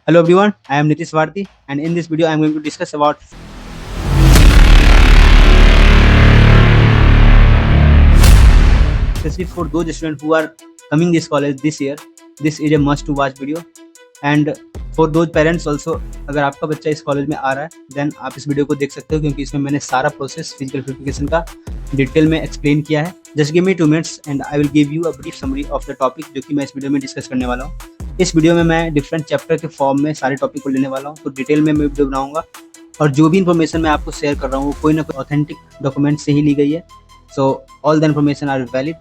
Hello everyone, I am Nitish Varti and in this video I am going to discuss about especially for those students who are coming this college this year. This is a must to watch video and for those parents also, अगर आपका बच्चा इस college में आ रहा है then आप इस video को देख सकते हो क्योंकि इसमें मैंने सारा प्रोसेस फिजिकल वेरिफिकेशन का डिटेल में एक्सप्लेन किया है. Just give me 2 minutes and I will give you a brief summary of the topic जो कि मैं इस वीडियो में डिस्कस करने वाला हूँ. इस वीडियो में मैं डिफरेंट चैप्टर के फॉर्म में सारे टॉपिक को लेने वाला हूँ, तो डिटेल में मैं वीडियो बनाऊंगा और जो भी इन्फॉर्मेशन मैं आपको शेयर कर रहा हूँ वो कोई ना कोई ऑथेंटिक डॉक्यूमेंट से ही ली गई है. So all the information are valid.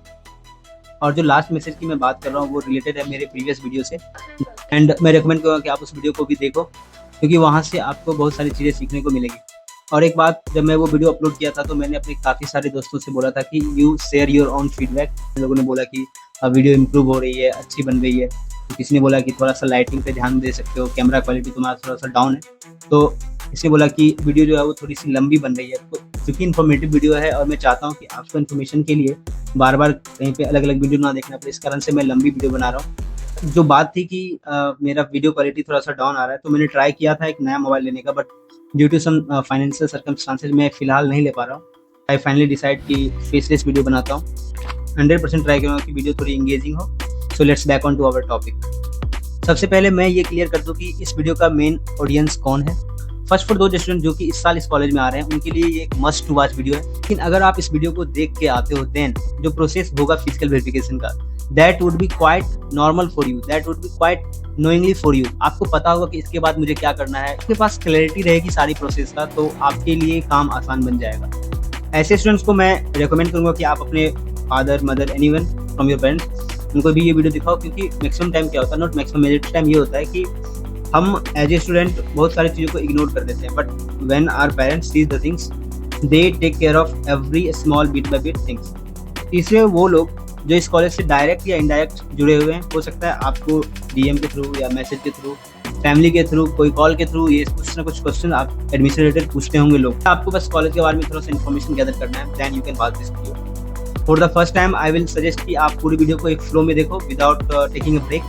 और जो लास्ट मैसेज की मैं बात कर रहा हूँ वो रिलेटेड है मेरे प्रीवियस वीडियो से एंड मैं रिकमेंड करूँगा कि आप उस वीडियो को भी देखो क्योंकि वहाँ से आपको बहुत सारी चीज़ें सीखने को मिलेगी. और एक बात, जब मैं वो वीडियो अपलोड किया था तो मैंने अपने काफ़ी सारे दोस्तों से बोला था कि you share your own feedback. लोगों ने बोला कि वीडियो इम्प्रूव हो रही है, अच्छी बन रही है. तो किसी ने बोला कि थोड़ा सा लाइटिंग पे ध्यान दे सकते हो, कैमरा क्वालिटी तुम्हारा थोड़ा सा डाउन है. तो किसी ने बोला कि वीडियो जो है वो थोड़ी सी लंबी बन रही है. तो क्योंकि इन्फॉर्मेटिव वीडियो है और मैं चाहता हूँ कि आपको इन्फॉर्मेशन के लिए बार बार कहीं पे अलग अलग वीडियो ना देखना पड़े, इस कारण से मैं लंबी वीडियो बना रहा हूँ. जो बात थी कि मेरा वीडियो क्वालिटी थोड़ा सा डाउन आ रहा है, तो मैंने ट्राई किया था एक नया मोबाइल लेने का, but due to some financial circumstances मैं फिलहाल नहीं ले पा रहा हूँ. आई फाइनली डिसाइड कि फेसलेस वीडियो बनाता हूँ. 100% ट्राई करूँगा कि वीडियो थोड़ी इंगेजिंग हो. So let's back on to our topic. सबसे पहले मैं ये क्लियर कर दूँ कि इस वीडियो का मेन ऑडियंस कौन है. फर्स्ट फॉर दो स्टूडेंट जो कि इस साल इस कॉलेज में आ रहे हैं उनके लिए ये एक मस्ट टू वॉच वीडियो है. लेकिन अगर आप इस वीडियो को देख के आते हो देन जो प्रोसेस होगा फिजिकल वेरिफिकेशन का, that would B quite normal for you, that would B quite knowingly for you. आपको पता होगा कि इसके बाद मुझे क्या करना है, आपके पास क्लैरिटी रहेगी सारी प्रोसेस का, तो आपके लिए काम आसान बन जाएगा. ऐसे स्टूडेंट्स को मैं रिकमेंड करूंगा कि आप अपने father mother anyone from your parents उनको भी ये वीडियो दिखाओ क्योंकि मैक्सिमम टाइम क्या होता है, नॉट मैक्सिमम, मेजॉरिटी टाइम ये होता है कि हम एज ए स्टूडेंट बहुत सारी चीज़ों को इग्नोर कर देते हैं. But when our parents sees the things they take care of every small bit by bit things. तीसरे वो लोग जो इस कॉलेज से डायरेक्ट या इनडायरेक्ट जुड़े हुए हैं, हो सकता है आपको डीएम के थ्रू या मैसेज के थ्रू, फैमिली के थ्रू, कोई कॉल के थ्रू, ये कुछ ना कुछ क्वेश्चन आप एडमिशन रिलेटेड पूछते होंगे लोग. आपको बस कॉलेज के बारे में थोड़ा सा इन्फॉर्मेशन गैदर करना है, then you can watch this video. For the first time I will suggest कि आप पूरी वीडियो को एक फ्लो में देखो without taking a break.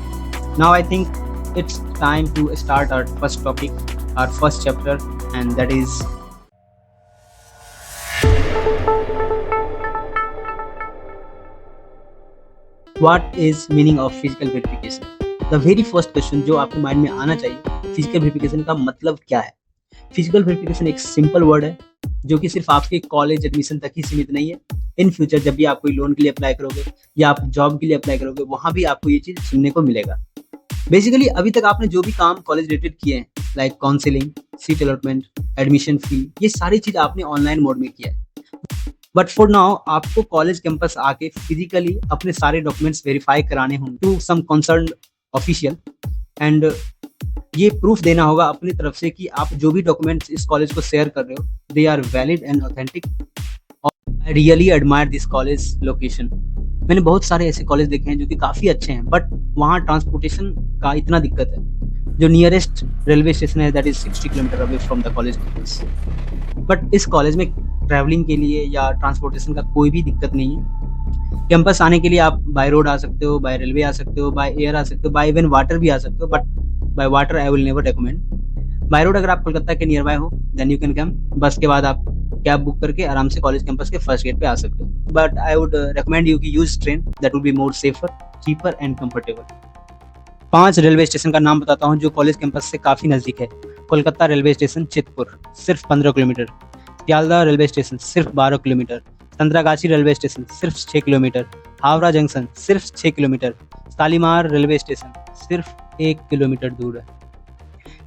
Now I think it's time to start our first topic, our first chapter, and that is what is meaning of physical verification. The very first question जो आपके mind में आना चाहिए, physical verification का मतलब क्या है. Physical verification एक सिंपल वर्ड है जो कि सिर्फ आपके कॉलेज एडमिशन तक ही सीमित नहीं है. इन फ्यूचर जब भी आप कोई लोन के लिए अप्लाई करोगे या आप जॉब के लिए अप्लाई करोगे, वहां भी आपको ये चीज सुनने को मिलेगा. बेसिकली अभी तक आपने जो भी काम कॉलेज रिलेटेड किए हैं, like counselling, seat allotment, admission fee, ये सारी चीज आपने ऑनलाइन मोड में किया है. बट फॉर नाउ आपको कॉलेज कैंपस आके फिजिकली अपने सारे डॉक्यूमेंट्स वेरीफाई कराने होंगे to some concern official and ये प्रूफ देना होगा अपनी तरफ से कि आप जो भी डॉक्यूमेंट्स इस कॉलेज को शेयर कर रहे हो they are valid and authentic. I really admire this college location. मैंने बहुत सारे ऐसे कॉलेज देखे हैं जो कि काफ़ी अच्छे हैं बट वहाँ ट्रांसपोर्टेशन का इतना दिक्कत है. जो नियरेस्ट रेलवे स्टेशन है that is 60 kilometre away from the college campus. But इस कॉलेज में ट्रैवलिंग के लिए या ट्रांसपोर्टेशन का कोई भी दिक्कत नहीं है. कैंपस आने के लिए आप बाय रोड आ सकते हो, बाय रेलवे आ सकते हो, बाय एयर आ सकते हो, बाय इवन वाटर भी आ सकते हो. But by water I will never recommend. By road अगर आप कोलकाता के नियर बाय हो then you can come. Bus के बाद आप कैब बुक करके आराम से कॉलेज कैंपस के फर्स्ट गेट पे आ सकते हो. But I would recommend you कि use train, that would be more safer, cheaper and comfortable. 5 railway station का नाम बताता हूँ जो कॉलेज कैंपस से काफ़ी नज़दीक है. कोलकाता रेलवे स्टेशन चितपुर सिर्फ 15 किलोमीटर, सियालदह रेलवे स्टेशन सिर्फ 12 किलोमीटर, संतरागाछी रेलवे स्टेशन सिर्फ 6 किलोमीटर, हावड़ा जंक्शन सिर्फ 6 किलोमीटर, शालीमार रेलवे स्टेशन सिर्फ 1 किलोमीटर दूर है.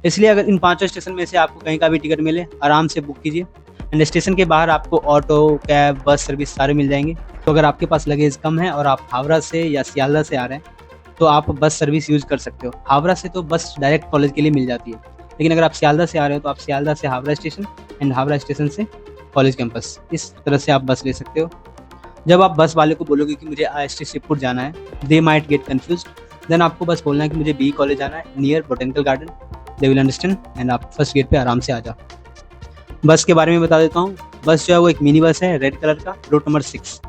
इसलिए अगर इन 5 स्टेशन में से आपको कहीं का भी टिकट मिले आराम से बुक कीजिए एंड स्टेशन के बाहर आपको ऑटो, कैब, बस सर्विस सारे मिल जाएंगे. तो अगर आपके पास लगेज कम है और आप हावड़ा से या सियालदह से आ रहे हैं तो आप बस सर्विस यूज़ कर सकते हो. हावड़ा से तो बस डायरेक्ट कॉलेज के लिए मिल जाती है, लेकिन अगर आप सियालदह से आ रहे हो तो आप सियालदह से Howrah station and Howrah station से कॉलेज कैंपस, इस तरह से आप बस ले सकते हो. जब आप बस वाले को बोलोगे कि मुझे IST शिवपुर जाना है, they might get confused. Then आपको बस बोलना है कि मुझे BE कॉलेज जाना है near botanical garden. They will understand and आप फर्स्ट गेट पे आराम से आ जाओ. बस के बारे में बता देता हूँ. बस जो है वो एक मिनी बस है रेड कलर का, रूट नंबर 6.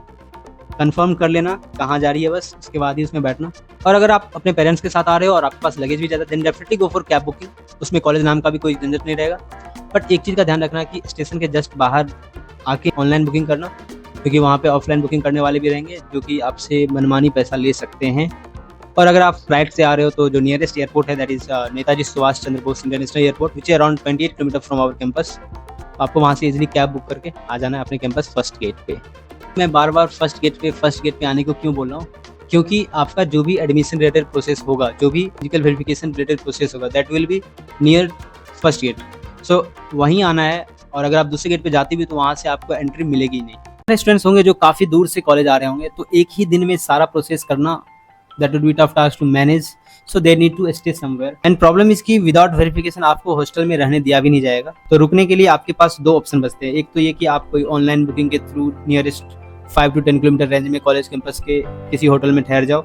कंफर्म कर लेना कहाँ जा रही है, बस उसके बाद ही उसमें बैठना। और अगर आप अपने पेरेंट्स के साथ आ रहे हो और आपके पास लगेज भी ज़्यादा, then definitely go for cab booking, उसमें कॉलेज नाम का भी कोई झंझट नहीं रहेगा। बट एक चीज़ का ध्यान रखना कि स्टेशन के जस्ट बाहर आके ऑनलाइन बुकिंग करना, क्योंकि वहाँ पे ऑफलाइन बुकिंग करने वाले भी रहेंगे जो कि आपसे मनमानी पैसा ले सकते हैं। और अगर आप फ्लाइट से आ रहे हो तो जो नियरेस्ट एयरपोर्ट है that is Netaji Subhash Chandra Bose international airport which is around 28 kilometre from our campus. आपको वहाँ से इजीली कैब बुक करके आ जाना है अपने कैंपस फर्स्ट गेट पे। मैं बार बार फर्स्ट गेट पे आने को क्यों बोल रहा हूँ, क्योंकि आपका जो भी एडमिशन रिलेटेड प्रोसेस होगा, जो भी फिजिकल वेरिफिकेशन रिलेटेड प्रोसेस होगा, that will be near first gate. So वहीं आना है। और अगर आप दूसरे गेट पे जाते भी तो वहाँ से आपको एंट्री मिलेगी नहीं। स्टूडेंट्स होंगे जो काफ़ी दूर से कॉलेज आ रहे होंगे, तो एक ही दिन में सारा प्रोसेस करना that would be tough task to manage, so they need to stay somewhere and problem is कि विदाउट वेरिफिकेशन आपको हॉस्टल में रहने दिया भी नहीं जाएगा। तो रुकने के लिए आपके पास दो ऑप्शन बचते हैं। एक तो ये कि आप कोई ऑनलाइन बुकिंग के through nearest 5 to 10 kilometre range में कॉलेज कैंपस के किसी होटल में ठहर जाओ,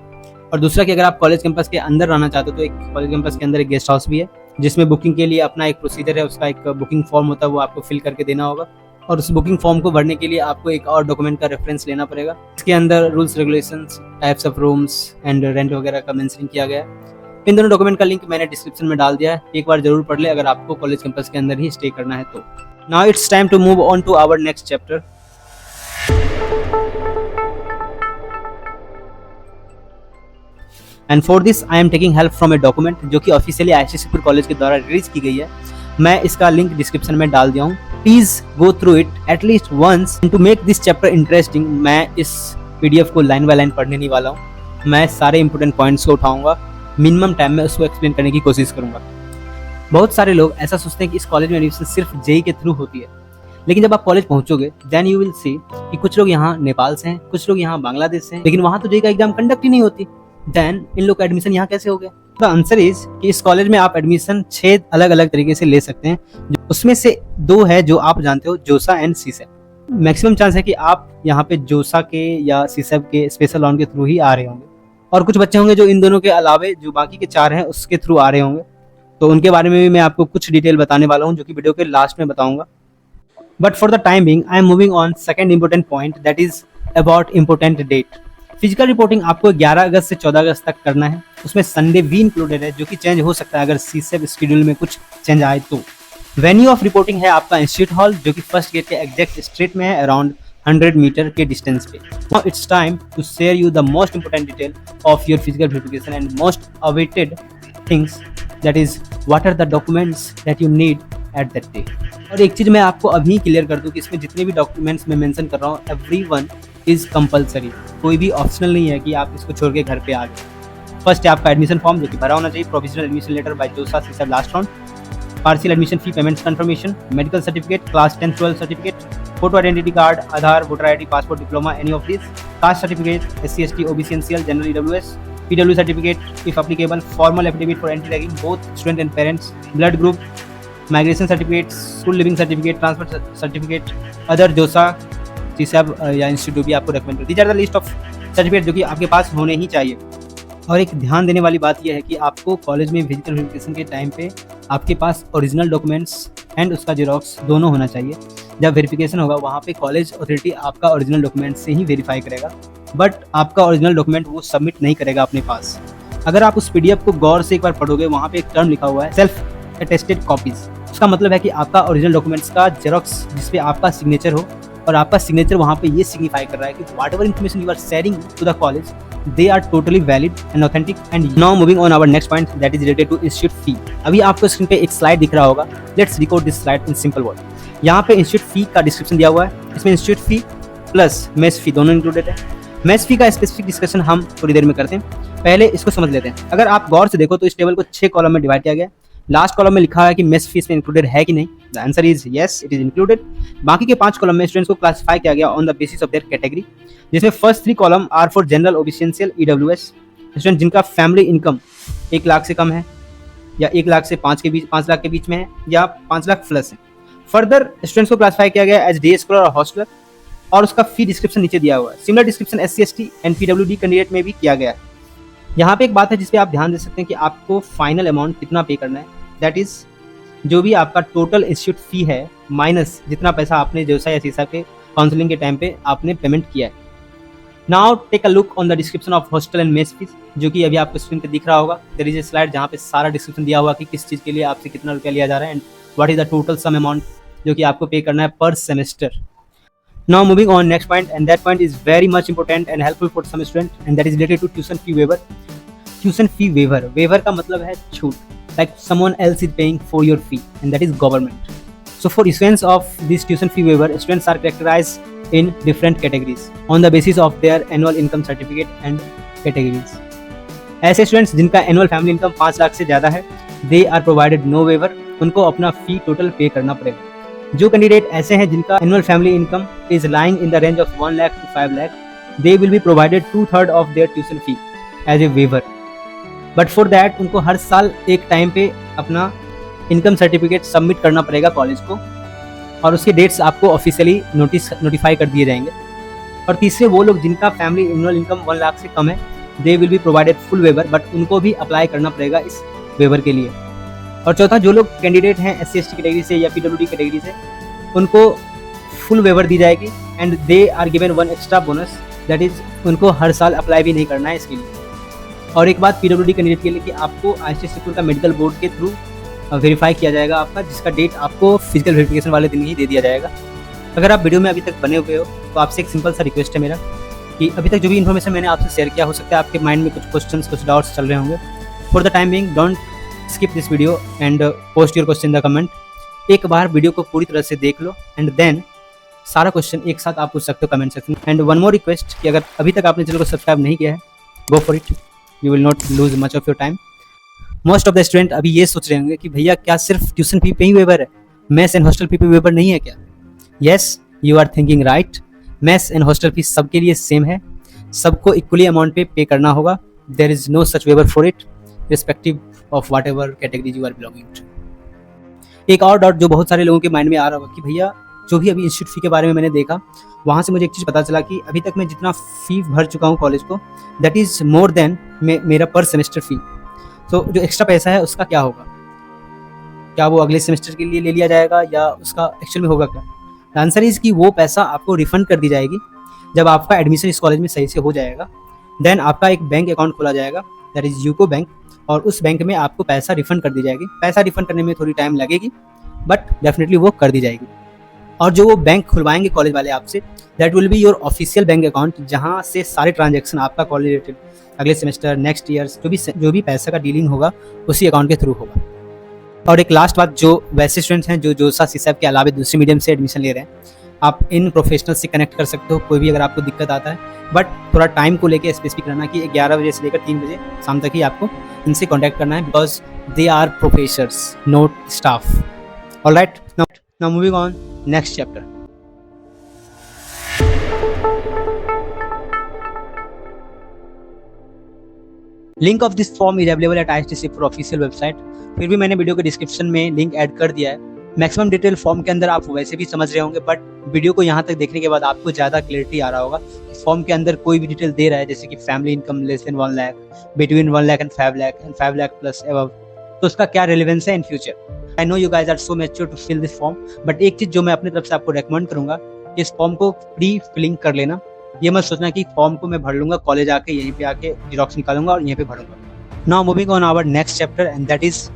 और दूसरा कि अगर आप कॉलेज कैंपस के अंदर रहना चाहते हो तो एक कॉलेज कैंपस के अंदर एक गेस्ट हाउस भी है जिसमें बुकिंग के लिए अपना एक प्रोसीजर है, उसका एक बुकिंग फॉर्म होता है, वो आपको फिल करके देना होगा। और उस बुकिंग फॉर्म को भरने के लिए आपको एक और डॉक्यूमेंट का रेफरेंस लेना पड़ेगा। इसके अंदर rules regulations, types of rooms and rent वगैरह का मेंशन किया गया है। इन दोनों डॉक्यूमेंट का लिंक मैंने डिस्क्रिप्शन में डाल दिया है, एक बार जरूर पढ़ ले अगर आपको कॉलेज कैंपस के अंदर ही स्टे करना है तो। Now it's time to move on to our next chapter. And for this I am taking help from a document जो कि ऑफिशियली आईआईटी कॉलेज के द्वारा रिलीज की गई है। मैं इसका लिंक डिस्क्रिप्शन में डाल दिया हूँ, please go through it at least once to make this chapter interesting. मैं इस पीडीएफ को लाइन बाय लाइन पढ़ने नहीं वाला हूँ, मैं सारे इंपॉर्टेंट पॉइंट्स को उठाऊंगा, मिनिमम टाइम में उसको एक्सप्लेन करने की कोशिश करूंगा। बहुत सारे लोग ऐसा सोचते हैं कि इस कॉलेज में एडमिशन सिर्फ जेई के थ्रू होती है, लेकिन जब आप कॉलेज पहुंचोगे देन यू विल सी कि कुछ लोग यहाँ नेपाल से हैं, कुछ लोग यहाँ बांग्लादेश से हैं, लेकिन वहाँ तो जेई का एग्जाम कंडक्ट ही नहीं होती। देन इन लोग का एडमिशन यहाँ कैसे हो गया? द आंसर इज कि इस कॉलेज में आप एडमिशन 6 अलग अलग तरीके से ले सकते हैं, उसमें से 2 है जो आप जानते हो, जोसा एंड सीसेप। मैक्सिमम चांस है कि आप यहाँ पे जोसा के या सीसेप के स्पेशल राउंड के थ्रू ही आ रहे होंगे, और कुछ बच्चे होंगे जो इन दोनों के अलावे जो बाकी के 4 हैं उसके थ्रू आ रहे होंगे। तो उनके बारे में भी मैं आपको कुछ डिटेल बताने वाला हूँ जो कि वीडियो के लास्ट में बताऊंगा। But for the time being I am moving on second important point, that is about important date. Physical reporting आपको 11 अगस्त से 14 अगस्त तक करना है, उसमें संडे भी इंक्लूडेड है जो कि चेंज हो सकता है अगर सीसेप शेड्यूल में कुछ चेंज आए तो। वेन्यू ऑफ रिपोर्टिंग है आपका इंस्टीट्यूट हॉल जो कि फर्स्ट गेट के एग्जैक्ट स्ट्रेट में है, अराउंड 100 मीटर के डिस्टेंस पे। Now it's time to share you the most important detail of your physical verification and most awaited things, that is what are the documents that you need at that day. और एक चीज़ मैं आपको अभी clear कर दूं कि इसमें जितने भी डॉक्यूमेंट्स मैं मेंशन कर रहा हूँ, एवरीवन इज कंपलसरी, कोई भी ऑप्शनल नहीं है कि आप इसको छोड़ के घर पे आ गए। फर्स्ट है आपका एडमिशन फॉर्म जो कि भरा होना चाहिए, provisional admission letter by JoSAA CSAB last round, partial admission fee payment confirmation, medical certificate, class 10 12 certificate, photo identity card, Aadhaar, voter ID, passport, diploma, any of this, caste certificate, SC ST OBC NCL, जनरल EWS, PW certificate if applicable, formal affidavit for anti ragging both student and parents, blood group, migration certificate, school leaving certificate, transfer certificate, other JoSAA CSAB या institute भी आपको recommend करती है। These are the list of certificate जो कि आपके पास होने ही चाहिए। और एक ध्यान देने वाली बात यह है कि आपको कॉलेज में फिजिकल वेरिफिकेशन के टाइम पे आपके पास ओरिजिनल डॉक्यूमेंट्स एंड उसका जेरोक्स दोनों होना चाहिए। जब वेरिफिकेशन होगा वहाँ पे कॉलेज अथॉरिटी आपका ओरिजिनल डॉक्यूमेंट से ही वेरीफाई करेगा, बट आपका ओरिजिनल डॉक्यूमेंट वो सबमिट नहीं करेगा अपने पास। अगर आप उस PDF को गौर से एक बार पढ़ोगे, वहाँ पे एक टर्म लिखा हुआ है सेल्फ अटेस्टेड कॉपीज। उसका मतलब है कि आपका ओरिजिनल डॉक्यूमेंट्स का जेरोक्स जिसपे आपका सिग्नेचर हो, और आपका सिग्नेचर वहाँ पे ये सिग्निफाई कर रहा है कि whatever information you are sharing to the college they are totally valid and authentic. And now moving on our next point that is related to institute fee. अभी आपको स्क्रीन पे एक स्लाइड दिख रहा होगा, let's decode this slide in simple word. यहाँ पे institute फी का डिस्क्रिप्शन दिया हुआ है, इसमें इंस्टीट्यूट फी प्लस मेस फी दोनों इंक्लूडेड है। मेस फी का स्पेसिफिक डिस्कशन हम थोड़ी देर में करते हैं, पहले इसको समझ लेते हैं। अगर आप गौर से देखो तो इस टेबल को 6 कॉलम में डिवाइड किया गया है। लास्ट कॉलम में लिखा है कि मेस फीस में इंक्लूडेड है कि नहीं, the answer is yes, it is included. बाकी के 5 कॉलम में स्टूडेंट्स को क्लासिफाई किया गया on the basis of their category, जिसमें first 3 column are for general OBC NCL EWS, student जिनका फैमिली इनकम 1 लाख से कम है या 1 लाख से 5 लाख के बीच में है या 5 लाख प्लस है। फर्दर स्टूडेंट्स को क्लासिफाई किया गया एज डे स्कॉलर और हॉस्टलर, और उसका फी डिस्क्रिप्शन नीचे दिया हुआ है। Similar description SC ST and PWD candidate में भी किया गया है। यहाँ पे एक बात है जिस पे आप ध्यान दे सकते हैं कि आपको फाइनल अमाउंट कितना पे करना है, दैट इज जो भी आपका टोटल इंस्टीट्यूट फी है माइनस जितना पैसा आपने जोसा या सीसेप के काउंसलिंग के टाइम पे आपने पेमेंट किया है। Now take a look on the description of hostel and mess fees, जो कि अभी आपको स्क्रीन पे दिख रहा होगा। देयर इज ए स्लाइड जहाँ पे सारा डिस्क्रिप्शन दिया हुआ कि किस चीज़ के लिए आपसे कितना रुपया लिया जा रहा है and what is the total sum amount जो कि आपको पे करना है per semester. Now moving on next point, and that point is very much important and helpful for some student, and that is related to tuition fee waiver. Tuition fee waiver, waiver का मतलब है छूट, like someone else is paying for your fee and that is government. So for issuance of this tuition fee waiver, students are categorized in different categories on the basis of their annual income certificate and categories. ऐसे students जिनका annual family income 5 lakh से ज़्यादा है, they are provided no waiver, उनको अपना fee total पे करना पड़ेगा। जो कैंडिडेट ऐसे हैं जिनका annual family income is lying in the range of 1 lakh to 5 lakh, they will be provided 2/3 of their tuition fee as a waiver. But for that उनको हर साल एक टाइम पे अपना इनकम सर्टिफिकेट सबमिट करना पड़ेगा कॉलेज को, और उसके डेट्स आपको ऑफिशियली नोटिफाई कर दिए जाएंगे। और तीसरे वो लोग जिनका फैमिली एनुअल इनकम 1 लाख से कम है, they will be provided full waiver, but उनको भी अप्लाई करना पड़ेगा इस वेवर के लिए। और चौथा, जो लोग कैंडिडेट हैं SC/ST कैटेगरी से या PWD कैटेगरी से, उनको फुल वेवर दी जाएगी and they are given 1 extra bonus, that is उनको हर साल अप्लाई भी नहीं करना है इसके लिए। और एक बात PWD कैंडिडेट के लिए कि आपको ICSE स्कूल का मेडिकल बोर्ड के थ्रू वेरीफाई किया जाएगा आपका, जिसका डेट आपको फिजिकल वेरिफिकेशन वाले दिन ही दे दिया जाएगा। अगर आप वीडियो में अभी तक बने हुए हो तो आपसे एक सिंपल सा रिक्वेस्ट है मेरा कि अभी तक जो भी इन्फॉर्मेशन मैंने आपसे शेयर किया, हो सकता है आपके माइंड में कुछ क्वेश्चंस, कुछ डाउट्स चल रहे होंगे। For the time being don't skip this video and post your question in the comment. एक बार वीडियो को पूरी तरह से देख लो एंड देन सारा क्वेश्चन एक साथ आप पूछ सकते हो कमेंट सेक्शन में। एंड वन मोर रिक्वेस्ट कि अगर अभी तक आपने चैनल को सब्सक्राइब नहीं किया है, go for it, you will not lose much of your time. Most of the student अभी ये सोच रहे होंगे कि भैया क्या सिर्फ ट्यूशन फी पे ही वेवर है, मेस एंड हॉस्टल फी पे वेवर नहीं है क्या? Yes, you are thinking right. Mess and hostel fee सबके लिए सेम है, सबको इक्वली अमाउंट पे करना होगा। There is no such waiver for it respective of whatever category you are belonging to. एक और डाउट जो बहुत सारे लोगों के माइंड में आ रहा होगा कि भैया जो भी अभी इंस्टीट्यूट फी के बारे में मैंने देखा, वहाँ से मुझे एक चीज़ पता चला कि अभी तक मैं जितना फ़ी भर चुका हूँ कॉलेज को, दैट इज़ मोर देन मेरा पर सेमेस्टर फ़ी। तो जो एक्स्ट्रा पैसा है उसका क्या होगा? क्या वो अगले सेमेस्टर के लिए ले लिया जाएगा या उसका एक्चुअल में होगा क्या? आंसर इज़ कि वो पैसा आपको रिफंड कर दी जाएगी जब आपका एडमिशन इस कॉलेज में सही से हो जाएगा। देन आपका एक बैंक अकाउंट खोला जाएगा, दैट इज़ यूको बैंक, और उस बैंक में आपको पैसा रिफंड कर दी जाएगी। पैसा रिफंड करने में थोड़ी टाइम लगेगी बट डेफिनेटली वो कर दी जाएगी। और जो वो बैंक खुलवाएंगे कॉलेज वाले आपसे, that will be your official bank account, जहाँ से सारे ट्रांजैक्शन आपका कॉलेज रिलेटेड अगले सेमेस्टर, नेक्स्ट ईयर्स जो भी पैसा का डीलिंग होगा उसी अकाउंट के थ्रू होगा। और एक लास्ट बात, जो वैसे स्टूडेंट्स हैं जो जोसा सीसैप के अलावा दूसरे मीडियम से एडमिशन ले रहे हैं, आप इन प्रोफेशनल से कनेक्ट कर सकते हो कोई भी अगर आपको दिक्कत आता है, बट थोड़ा टाइम को लेके स्पेसिफिक रहना कि 11 बजे से लेकर 3 बजे शाम तक ही आपको इनसे कॉन्टैक्ट करना है, because they are professors not staff. Alright, now moving on next chapter. Link of this form is available at ISTC for official website. फिर भी मैंने वीडियो के डिस्क्रिप्शन में लिंक ऐड कर दिया है। मैक्सिमम डिटेल फॉर्म के अंदर आप वैसे भी समझ रहे होंगे, बट वीडियो को यहाँ तक देखने के बाद आपको ज़्यादा क्लियरिटी आ रहा होगा कि फॉर्म के अंदर कोई भी डिटेल दे रहा है, जैसे कि family income less than 1 lakh, between 1 lakh and 5 lakh plus above, तो उसका क्या रिलेवेंस है in future. I know you guys are so mature to fill this form, but एक चीज़ जो मैं अपनी तरफ से आपको रेकमेंड करूँगा, इस फॉर्म को प्री फिलिंग कर लेना। ये मत सोचना कि फॉर्म को मैं भर लूँगा कॉलेज आके, यहीं पे आके जिरॉक्स निकालूंगा और यहीं पे भरूंगा। Now moving on our next chapter and that is,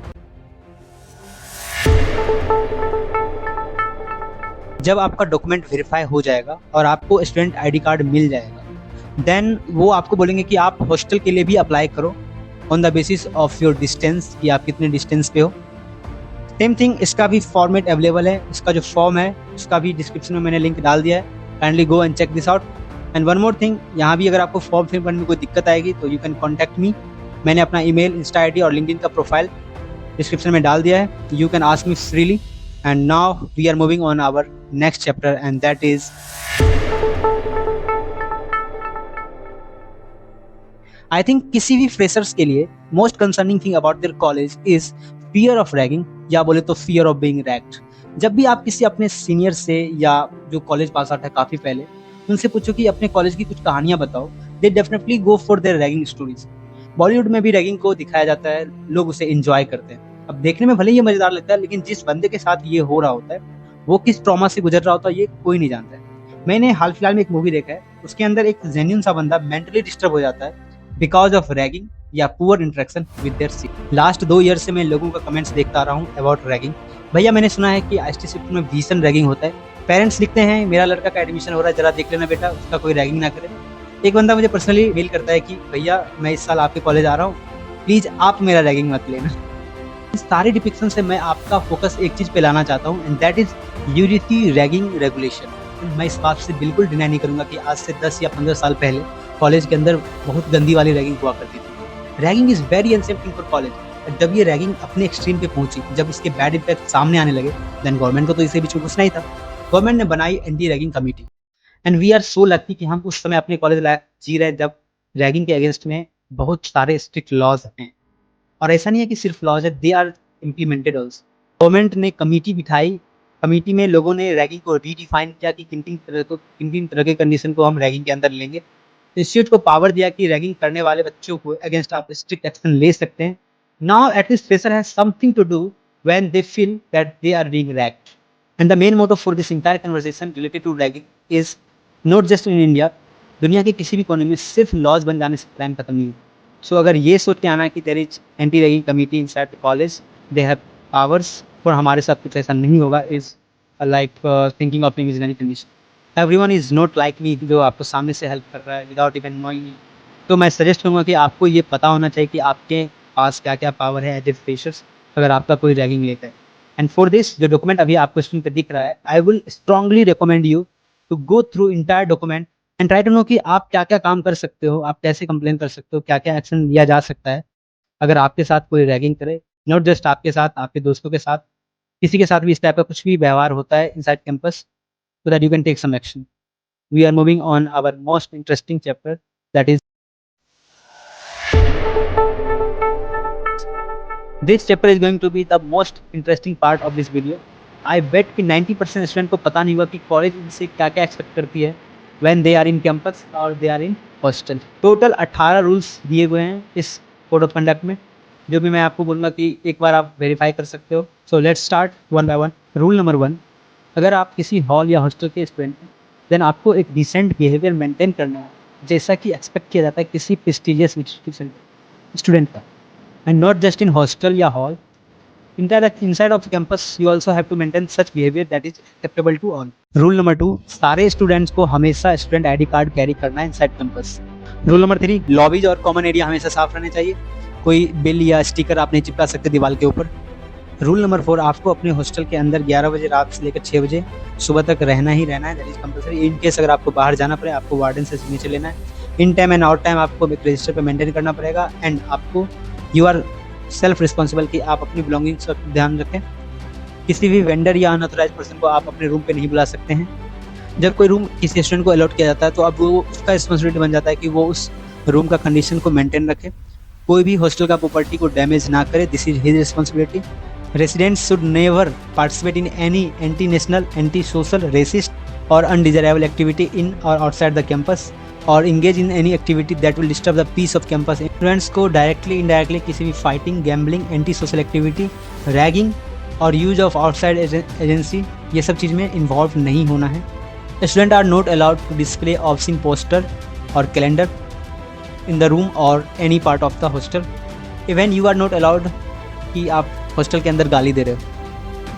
जब आपका डॉक्यूमेंट वेरीफाई हो जाएगा और आपको स्टूडेंट ID कार्ड मिल जाएगा, देन वो आपको बोलेंगे कि आप हॉस्टल के लिए भी अप्लाई करो on the basis of your distance, कि आप कितने डिस्टेंस पे हो। सेम थिंग, इसका भी फॉर्मेट अवेलेबल है, इसका जो फॉर्म है उसका भी डिस्क्रिप्शन में मैंने लिंक डाल दिया है, kindly go and check this out. And one more thing, यहाँ भी अगर आपको फॉर्म फिल करने में कोई दिक्कत आएगी तो यू कैन कॉन्टैक्ट मी। मैंने अपना ईमेल, इंस्टा ID और लिंक्डइन का प्रोफाइल डिस्क्रिप्शन में डाल दिया है, you can ask me freely. And now we are moving on our next chapter and that is, I think किसी भी फ्रेशर्स के लिए most concerning thing about their college is fear of ragging, या बोले तो फियर ऑफ बीइंग रैग्ड। जब भी आप किसी अपने सीनियर से या जो कॉलेज पास आउट है काफ़ी पहले, उनसे पूछो कि अपने कॉलेज की कुछ कहानियां बताओ, they definitely go for their ragging stories. Bollywood में भी रैगिंग को दिखाया जाता है, लोग उसे एंजॉय करते हैं। अब देखने में भले ही ये मजेदार लगता है, लेकिन जिस बंदे के साथ ये हो रहा होता है वो किस ट्रॉमा से गुजर रहा होता है ये कोई नहीं जानता है। मैंने हाल फिलहाल में एक मूवी देखा है, उसके अंदर एक जेन्युइन सा बंदा मेंटली डिस्टर्ब हो जाता है बिकॉज ऑफ रैगिंग या poor interaction with their senior. Last 2 year से मैं लोगों का कमेंट्स देखता आ रहा हूँ अबाउट रैगिंग। भैया मैंने सुना है कि आईटी शिफ्ट में भीषण रैगिंग होता है। पेरेंट्स लिखते हैं मेरा लड़का का एडमिशन हो रहा है, जरा देख लेना बेटा उसका कोई रैगिंग ना करे। एक बंदा मुझे पर्सनली मेल करता है कि भैया मैं इस साल आपके कॉलेज आ रहा हूँ, प्लीज आप मेरा रैगिंग मत लेना। इस सारे डिपिक्शन से मैं आपका फोकस एक चीज पे लाना चाहता हूँ and that is UGC ragging regulation. मैं इस बात से बिल्कुल डिनाई नहीं करूंगा कि आज से 10 या 15 साल पहले कॉलेज के अंदर बहुत गंदी वाली रैगिंग हुआ करती थी। Ragging is very unsafe thing for college. जब ये रैगिंग अपने एक्सट्रीम पे पहुंची, जब इसके बैड इम्पैक्ट सामने आने लगे, देन गवर्नमेंट को तो इसे बीच में घुसना ही था। गवर्नमेंट ने बनाई anti ragging committee and we are so lucky कि हम उस समय अपने कॉलेज लाइफ जी रहे जब रैगिंग के अगेंस्ट में बहुत सारे स्ट्रिक्ट लॉज हैं। और ऐसा नहीं है कि सिर्फ लॉज है, they are implemented also. Government ने कमेटी बिठाई, कमेटी में लोगों ने रैगिंग को रीडिफाइन किया कि किन किन तरह के कंडीशन को हम रैगिंग के अंदर लेंगे। इंस्टीट्यूट को पावर दिया कि रैगिंग करने वाले बच्चों को अगेंस्ट आप स्ट्रिक्ट एक्शन ले सकते हैं। Now at least fresher has something to do when they feel that they are being ragged. And the main motive for this entire conversation related to ragging is not just in India, दुनिया के किसी भी कोने में सिर्फ laws बन जाने से क्राइम खत्म नहीं। सो अगर ये सोच के आना कि there is anti ragging committee inside the college, they have powers, और हमारे साथ कुछ ऐसा नहीं होगा, is like thinking of imaginary condition. Everyone is not like me जो आपको सामने से हेल्प कर रहा है विदाउट इवन नोइंग। तो मैं सजेस्ट करूँगा कि आपको ये पता होना चाहिए कि आपके पास क्या क्या पावर है एज ए फ्रेशर्स अगर आपका कोई रैगिंग लेता है। एंड फॉर दिस जो डॉक्यूमेंट अभी आपको स्क्रीन पर दिख रहा है, I will strongly recommend you to go through entire document and try to know कि आप क्या क्या काम कर सकते हो, आप कैसे कंप्लेन कर सकते हो, क्या क्या एक्शन लिया जा सकता है अगर आपके साथ कोई रैगिंग करे। नॉट जस्ट आपके साथ, आपके दोस्तों के साथ, किसी के साथ भी इस टाइप का कुछ भी व्यवहार होता है inside campus, so that you can take some action. We are moving on our most interesting chapter, that is this chapter is going to be the most interesting part of this video. I bet कि 90% student को पता नहीं हुआ कि college इनसे क्या क्या expect करती है when they are in campus और they are in hostel. Total 18 rules दिए हुए हैं इस कोड ऑफ कंडक्ट में, जो भी मैं आपको बोलूँगा कि एक बार आप वेरीफाई कर सकते हो। So let's start one by one. Rule number 1, अगर आप किसी हॉल या हॉस्टल के स्टूडेंट हैं देन आपको एक डिसेंट बिहेवियर मेंटेन करना है, जैसा कि एक्सपेक्ट किया जाता है किसी प्रेस्टिजियस इंस्टीट्यूशन स्टूडेंट का। And not just in hostel या hall, inside of campus you also have to maintain such behavior that is acceptable to all. Rule number 2, सारे स्टूडेंट्स को हमेशा स्टूडेंट आईडी कार्ड कैरी करना है inside campus. Rule number 3, lobbies और common area हमेशा साफ रहने चाहिए, कोई बिल या स्टिकर आप नहीं चिपका सकते दीवार के ऊपर। रूल नंबर 4, आपको अपने हॉस्टल के अंदर 11 बजे रात से लेकर 6 बजे सुबह तक रहना ही रहना है, that is compulsory. In case अगर आपको बाहर जाना पड़े आपको वार्डन से सिग्नेचर लेना है। In time and out time आपको एक रजिस्टर पे मेंटेन करना पड़ेगा एंड आपको यू आर सेल्फ रिस्पॉन्सिबल कि आप अपनी बिलोंगिंग्स का ध्यान रखें। किसी भी वेंडर या अनऑथराइज पर्सन को आप अपने रूम पे नहीं बुला सकते हैं। जब कोई रूम किसी स्टूडेंट को अलॉट किया जाता है तो अब वो उसका रिस्पॉन्सिबिलिटी बन जाता है कि वो उस रूम का कंडीशन को मेंटेन रखे, कोई भी हॉस्टल का प्रॉपर्टी को डैमेज ना करे, this is his responsibility. Residents should never participate in any anti national, anti social, racist और अनडिजायरेबल एक्टिविटी इन और आउटसाइड द कैंपस और engage in any activity that will disturb the peace of campus. Students को directly indirectly किसी भी fighting, gambling, anti social activity, ragging और use of outside agency, ये सब चीज़ में इन्वॉल्व नहीं होना है। Student are not allowed to display obscene poster और कैलेंडर इन द रूम और any part of the hostel. Even you are not allowed कि आप हॉस्टल के अंदर गाली दे रहे हो।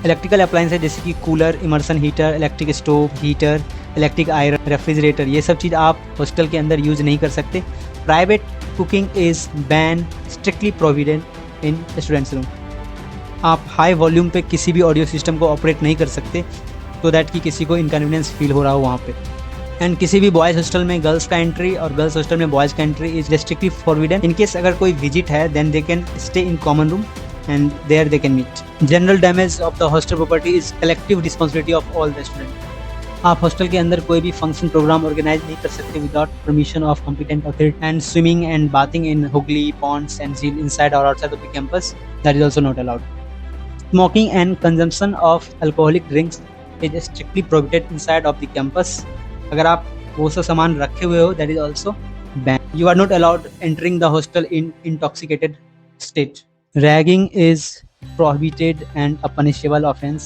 इलेक्ट्रिकल अप्लाइंसेज जैसे कि cooler, immersion heater, electric stove, heater, electric iron, refrigerator, ये सब चीज़ आप हॉस्टल के अंदर यूज़ नहीं कर सकते। Private cooking is ban strictly provident in students room. आप हाई वॉल्यूम पे किसी भी ऑडियो सिस्टम को ऑपरेट नहीं कर सकते तो दैट कि किसी को इनकन्वीनियंस फील हो रहा हो वहाँ पे। एंड किसी भी बॉयज़ हॉस्टल में गर्ल्स का एंट्री और गर्ल्स हॉस्टल में बॉयज़ का entry is restrictly forbidden. In case अगर कोई विजिट है then they can stay in common room and there they can meet. General damage of the hostel property is collective responsibility of all the students. आप hostel के अंदर कोई भी function programme organise नहीं कर सकते without permission of competent authority. And swimming and bathing in Hooghly, ponds and झील inside और outside of the campus, that is also not allowed. Smoking and consumption of alcoholic drinks is strictly prohibited inside of the campus. अगर आप वो सब सामान रखे हुए हो that is also ban. You are not allowed entering the hostel in intoxicated state. Ragging is prohibited and a punishable offense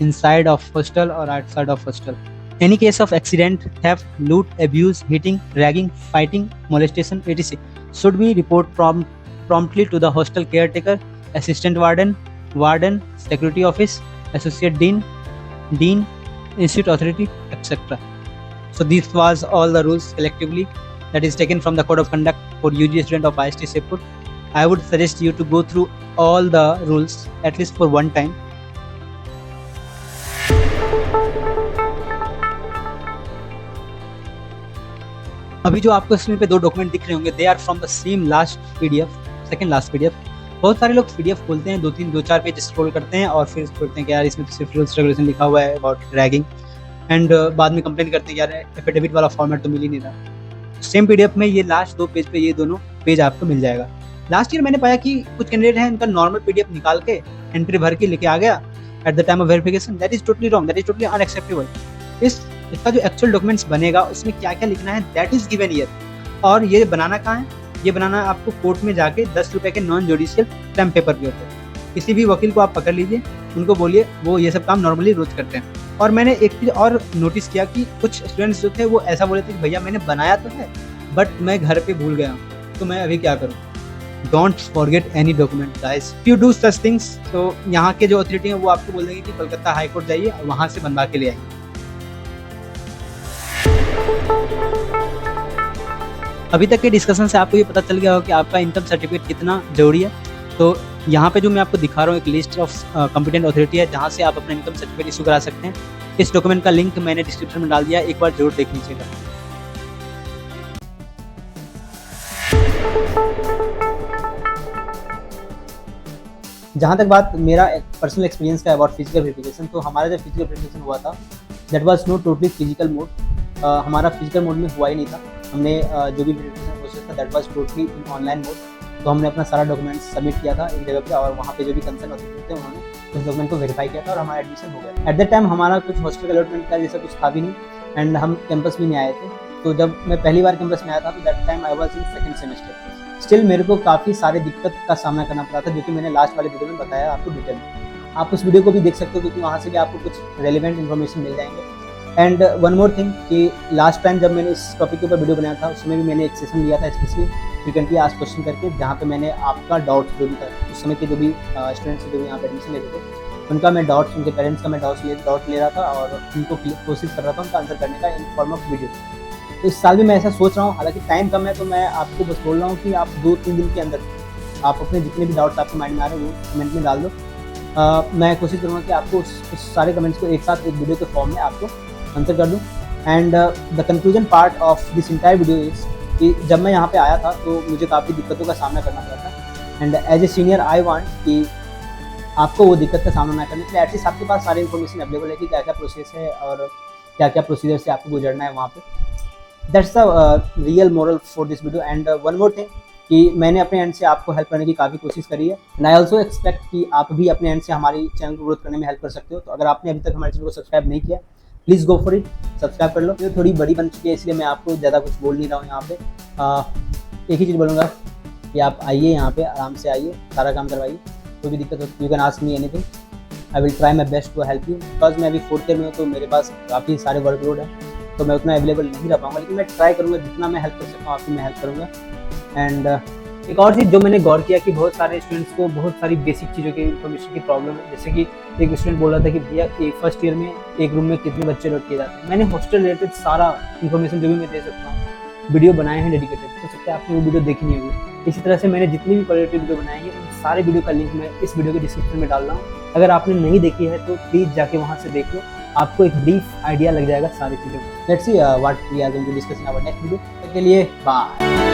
inside of hostel or outside of hostel. Any case of accident, theft, loot, abuse, hitting, ragging, fighting, molestation, etc. should be report promptly to the hostel caretaker, assistant warden, security office, associate dean, institute authority, etc. So this was all the rules collectively that is taken from the code of conduct for UG student of IST Shepur. I would suggest you to go through all the rules at least for one time. अभी जो आपको screen पे दो document दिख रहे होंगे, they are from the same last PDF, second last PDF. बहुत सारे लोग पीडीएफ खोलते हैं, दो चार पेज स्क्रॉल करते हैं और फिर सोचते हैं कि यार इसमें तो सिर्फ रूल्स रेगुलेशन लिखा हुआ है अबाउट रैगिंग, एंड बाद में कंप्लेन करते हैं यार एफिडेविट वाला फॉर्मेट तो मिल ही नहीं रहा. सेम पीडीएफ में ये लास्ट दो पेज पे ये दोनों पेज आपको मिल जाएगा. लास्ट ईयर मैंने पाया कि कुछ कैंडिडेट हैं इनका नॉर्मल पीडीएफ निकाल के एंट्री भर के लेके आ गया at the time of verification. That is totally wrong, that is totally unacceptable. इसका जो एक्चुअल डॉक्यूमेंट्स बनेगा उसमें क्या क्या लिखना है दैट इज गिवन हियर. और ये बनाना कहाँ है? ये बनाना आपको कोर्ट में जाके 10 रुपए के नॉन जुडिशियल स्टैम्प पेपर पे होते हैं. किसी भी वकील को आप पकड़ लीजिए, उनको बोलिए, वो ये सब काम नॉर्मली रोज करते हैं. और मैंने एक चीज़ और नोटिस किया कि कुछ स्टूडेंट्स जो थे वो ऐसा बोले थे कि भैया मैंने बनाया तो है बट मैं घर पे भूल गया हूँ, तो मैं अभी क्या करूँ. Don't forget any document guys, you do such things. तो यहाँ के जो अथॉरिटी हैं वो आपको बोल देंगे कि कोलकाता हाई कोर्ट जाइए और वहाँ से बनवा के ले आइए. अभी तक के डिस्कशन से आपको ये पता चल गया हो कि आपका इनकम सर्टिफिकेट कितना जरूरी है. तो यहाँ पे जो मैं आपको दिखा रहा हूँ एक लिस्ट ऑफ कॉम्पिटेंट अथॉरिटी है जहाँ से आप अपना इनकम सर्टिफिकेट इशू करा सकते हैं. इस डॉक्यूमेंट का लिंक मैंने डिस्क्रिप्शन में डाल दिया, एक बार जरूर देख लीजिएगा. जहाँ तक बात मेरा पर्सनल एक्सपीरियंस का अबाउट फिजिकल वेरिफिकेशन, तो हमारा जब फिजिकल वेरिफिकेशन हुआ था that was know totally physical mode. हमारा फिजिकल मोड में हुआ ही नहीं था. हमने जो भी वेरिफिकेशन प्रोसेस था that was totally in online mode. तो हमने अपना सारा डॉक्यूमेंट्स सबमिट किया था एक जगह पे और वहाँ पे जो भी कंसर्न अथॉरिटी थे उन्होंने उस डॉक्यूमेंट को वेरीफाई किया था और हमारा एडमिशन हो गया. एट दैट टाइम हमारा कुछ हॉस्टल अलॉटमेंट का जैसा कुछ था भी नहीं एंड हम कैंपस भी नहीं आए थे. तो जब मैं पहली बार कैंपस में आया था तो that time I was in second semester. Still मेरे को काफ़ी सारे दिक्कत का सामना करना पड़ा था जो कि मैंने लास्ट वाले वीडियो में बताया आपको डिटेल में. आप उस वीडियो को भी देख सकते हो क्योंकि वहाँ से भी आपको कुछ रेलिवेंट इन्फॉर्मेशन मिल जाएंगे. एंड वन मोर थिंग कि लास्ट टाइम जब मैंने इस टॉपिक के ऊपर वीडियो बनाया था उसमें भी मैंने एक सेशन लिया था स्पेशली फ्रीक्वेंटली आस्क्ड क्वेश्चन करके, जहाँ पे मैंने आपका डाउट्स जो भी था उस समय के जो भी स्टूडेंट्स जो भी यहाँ पे एडमिशन लेते थे उनका मैं डाउट्स, उनके पेरेंट्स का मैं डाउट ले रहा था और उनको कोशिश कर रहा था उनका आंसर करने का इन फॉर्म ऑफ वीडियो. तो इस साल भी मैं ऐसा सोच रहा हूँ, हालांकि टाइम कम है तो मैं आपको बस बोल रहा हूँ कि आप 2-3 दिन के अंदर आप अपने जितने भी डाउट्स आपके माइंड में आ रहे हैं वो कमेंट में डाल दो. मैं कोशिश करूँगा कि आपको उस सारे कमेंट्स को एक साथ एक वीडियो के फॉर्म में आपको आंसर कर दूँ. And the conclusion part of this entire video is कि जब मैं यहाँ पे आया था तो मुझे काफ़ी दिक्कतों का सामना करना पड़ा था. And as a senior I want कि आपको वो दिक्कत का सामना ना करने के लिए एटलीस्ट आपके पास सारी इन्फॉर्मेशन अवेलेबल है कि क्या क्या प्रोसेस है और क्या क्या प्रोसीजर से आपको गुजरना है वहाँ पे. That's the real moral for this video. And one more thing कि मैंने अपने एंड से आपको हेल्प करने की काफ़ी कोशिश करी है एंड आई ऑल्सो एक्सपेक्ट कि आप भी अपने एंड से हमारी चैनल को ग्रोथ करने में हेल्प कर सकते हो. तो अगर आपने अभी तक हमारे चैनल को सब्सक्राइब नहीं किया please go for it, subscribe कर लो. ये थोड़ी बड़ी बन चुकी है इसलिए मैं आपको ज़्यादा कुछ बोल नहीं रहा हूँ यहाँ पे. एक ही चीज़ बोलूँगा कि आप आइए यहाँ पे, आराम से आइए, सारा काम करवाइए. कोई भी दिक्कत हो you can ask me anything, I will try my best to help you. Because मैं अभी 4th ईयर में हूँ तो मेरे पास काफ़ी सारे वर्कलोड है तो मैं उतना अवेलेबल नहीं रह पाऊँगा, लेकिन मैं ट्राई करूँगा जितना मैं हेल्प कर सकता हूँ आपकी मैं हेल्प करूँगा. एंड एक और चीज़ जो मैंने गौर किया कि बहुत सारे स्टूडेंट्स को बहुत सारी बेसिक चीज़ों की इन्फॉर्मेशन की प्रॉब्लम है. जैसे कि एक स्टूडेंट बोल रहा था कि भैया एक फर्स्ट ईयर में एक रूम में कितने बच्चे लोड किए जाते हैं. मैंने हॉस्टल रिलेटेड सारा इन्फॉर्मेशन जो भी मैं दे सकता हूँ वीडियो बनाए हैं डेडिकेटेड, हो सकता है आपने वो वीडियो देखी नहीं होगी. इसी तरह से मैंने जितनी भी क्वालिटी वीडियो बनाई है उन सारे वीडियो का लिंक मैं इस वीडियो के डिस्क्रिप्शन में डाल रहा हूँ. अगर आपने नहीं देखी है तो प्लीज़ जाके वहाँ से देख लो, आपको एक ब्रीफ आइडिया लग जाएगा सारी चीज़ों को. Let's see what we are going to discuss in our next video. के लिए बाय.